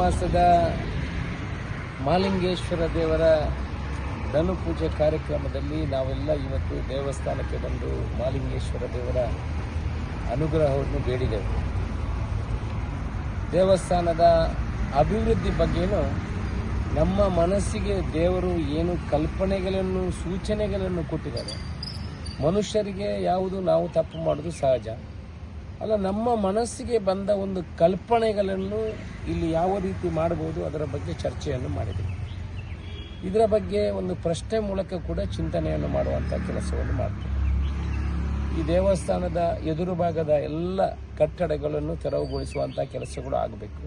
ಮಾಸದ ಮಹಾಲಿಂಗೇಶ್ವರ ದೇವರ ಧನು ಪೂಜೆ ಕಾರ್ಯಕ್ರಮದಲ್ಲಿ ನಾವೆಲ್ಲ ಇವತ್ತು ದೇವಸ್ಥಾನಕ್ಕೆ ಬಂದು ಮಹಾಲಿಂಗೇಶ್ವರ ದೇವರ ಅನುಗ್ರಹವನ್ನು ಬೇಡಿದೆವು. ದೇವಸ್ಥಾನದ ಅಭಿವೃದ್ಧಿ ಬಗ್ಗೆನೂ ನಮ್ಮ ಮನಸ್ಸಿಗೆ ದೇವರು ಏನು ಕಲ್ಪನೆಗಳನ್ನು ಸೂಚನೆಗಳನ್ನು ಕೊಟ್ಟಿದ್ದಾರೆ. ಮನುಷ್ಯರಿಗೆ ಯಾವುದು ನಾವು ತಪ್ಪು ಮಾಡೋದು ಸಹಜ ಅಲ್ಲ, ನಮ್ಮ ಮನಸ್ಸಿಗೆ ಬಂದ ಒಂದು ಕಲ್ಪನೆಗಳನ್ನು ಇಲ್ಲಿ ಯಾವ ರೀತಿ ಮಾಡಬಹುದು ಅದರ ಬಗ್ಗೆ ಚರ್ಚೆಯನ್ನು ಮಾಡಿದೆ. ಇದರ ಬಗ್ಗೆ ಒಂದು ಪ್ರಶ್ನೆ ಮೂಲಕ ಕೂಡ ಚಿಂತನೆಯನ್ನು ಮಾಡುವಂಥ ಕೆಲಸವನ್ನು ಮಾಡ್ತೀವಿ. ಈ ದೇವಸ್ಥಾನದ ಎದುರು ಭಾಗದ ಎಲ್ಲ ಕಟ್ಟಡಗಳನ್ನು ತೆರವುಗೊಳಿಸುವಂಥ ಕೆಲಸಗಳು ಆಗಬೇಕು.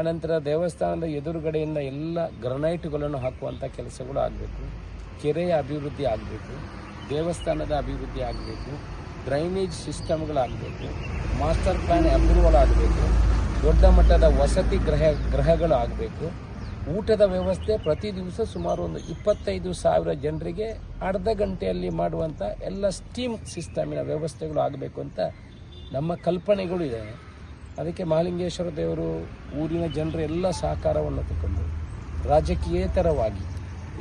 ಆನಂತರ ದೇವಸ್ಥಾನದ ಎದುರುಗಡೆಯಿಂದ ಎಲ್ಲ ಗ್ರನೈಟ್ಗಳನ್ನು ಹಾಕುವಂಥ ಕೆಲಸಗಳು ಆಗಬೇಕು. ಕೆರೆಯ ಅಭಿವೃದ್ಧಿ ಆಗಬೇಕು, ದೇವಸ್ಥಾನದ ಅಭಿವೃದ್ಧಿ ಆಗಬೇಕು, ಡ್ರೈನೇಜ್ ಸಿಸ್ಟಮ್ಗಳಾಗಬೇಕು, ಮಾಸ್ಟರ್ ಪ್ಲಾನ್ ಅಪ್ರೂವಲ್ ಆಗಬೇಕು, ದೊಡ್ಡ ಮಟ್ಟದ ವಸತಿ ಗೃಹಗಳು ಆಗಬೇಕು, ಊಟದ ವ್ಯವಸ್ಥೆ ಪ್ರತಿ ದಿವಸ ಸುಮಾರು ಒಂದು 25,000 ಜನರಿಗೆ ಅರ್ಧ ಗಂಟೆಯಲ್ಲಿ ಮಾಡುವಂಥ ಎಲ್ಲ ಸ್ಟೀಮ್ ಸಿಸ್ಟಮಿನ ವ್ಯವಸ್ಥೆಗಳು ಆಗಬೇಕು ಅಂತ ನಮ್ಮ ಕಲ್ಪನೆಗಳು ಇದೆ. ಅದಕ್ಕೆ ಮಹಾಲಿಂಗೇಶ್ವರ ದೇವರು ಊರಿನ ಜನರ ಎಲ್ಲ ಸಹಕಾರವನ್ನು ತಗೊಂಡು ರಾಜಕೀಯೇತರವಾಗಿ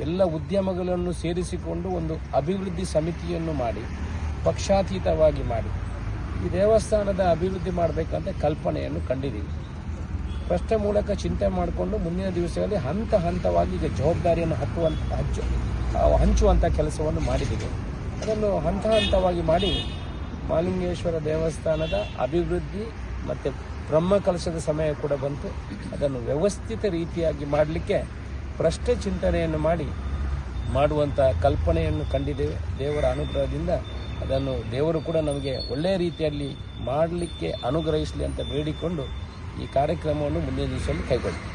ಎಲ್ಲ ಉದ್ಯಮಗಳನ್ನು ಸೇರಿಸಿಕೊಂಡು ಒಂದು ಅಭಿವೃದ್ಧಿ ಸಮಿತಿಯನ್ನು ಮಾಡಿ ಪಕ್ಷಾತೀತವಾಗಿ ಮಾಡಿ ಈ ದೇವಸ್ಥಾನದ ಅಭಿವೃದ್ಧಿ ಮಾಡಬೇಕಂತ ಕಲ್ಪನೆಯನ್ನು ಕಂಡಿದ್ದೀವಿ. ಪ್ರಶ್ನೆ ಮೂಲಕ ಚಿಂತೆ ಮಾಡಿಕೊಂಡು ಮುಂದಿನ ದಿವಸಗಳಲ್ಲಿ ಹಂತ ಹಂತವಾಗಿ ಈಗ ಜವಾಬ್ದಾರಿಯನ್ನು ಹಂಚುವಂಥ ಕೆಲಸವನ್ನು ಮಾಡಿದ್ದೀವಿ. ಅದನ್ನು ಹಂತ ಹಂತವಾಗಿ ಮಾಡಿ ಮಹಾಲಿಂಗೇಶ್ವರ ದೇವಸ್ಥಾನದ ಅಭಿವೃದ್ಧಿ ಮತ್ತು ಬ್ರಹ್ಮಕಲಶದ ಸಮಯ ಕೂಡ ಬಂತು. ಅದನ್ನು ವ್ಯವಸ್ಥಿತ ರೀತಿಯಾಗಿ ಮಾಡಲಿಕ್ಕೆ ಪ್ರಶ್ನೆ ಚಿಂತನೆಯನ್ನು ಮಾಡುವಂಥ ಕಲ್ಪನೆಯನ್ನು ಕಂಡಿದ್ದೇವೆ. ದೇವರ ಅನುಗ್ರಹದಿಂದ ಅದನ್ನು ದೇವರು ಕೂಡ ನಮಗೆ ಒಳ್ಳೆಯ ರೀತಿಯಲ್ಲಿ ಮಾಡಲಿಕ್ಕೆ ಅನುಗ್ರಹಿಸಲಿ ಅಂತ ಬೇಡಿಕೊಂಡು ಈ ಕಾರ್ಯಕ್ರಮವನ್ನು ಮುಂದಿನ ದಿವಸದಲ್ಲಿ ಕೈಗೊಳ್ತೀವಿ.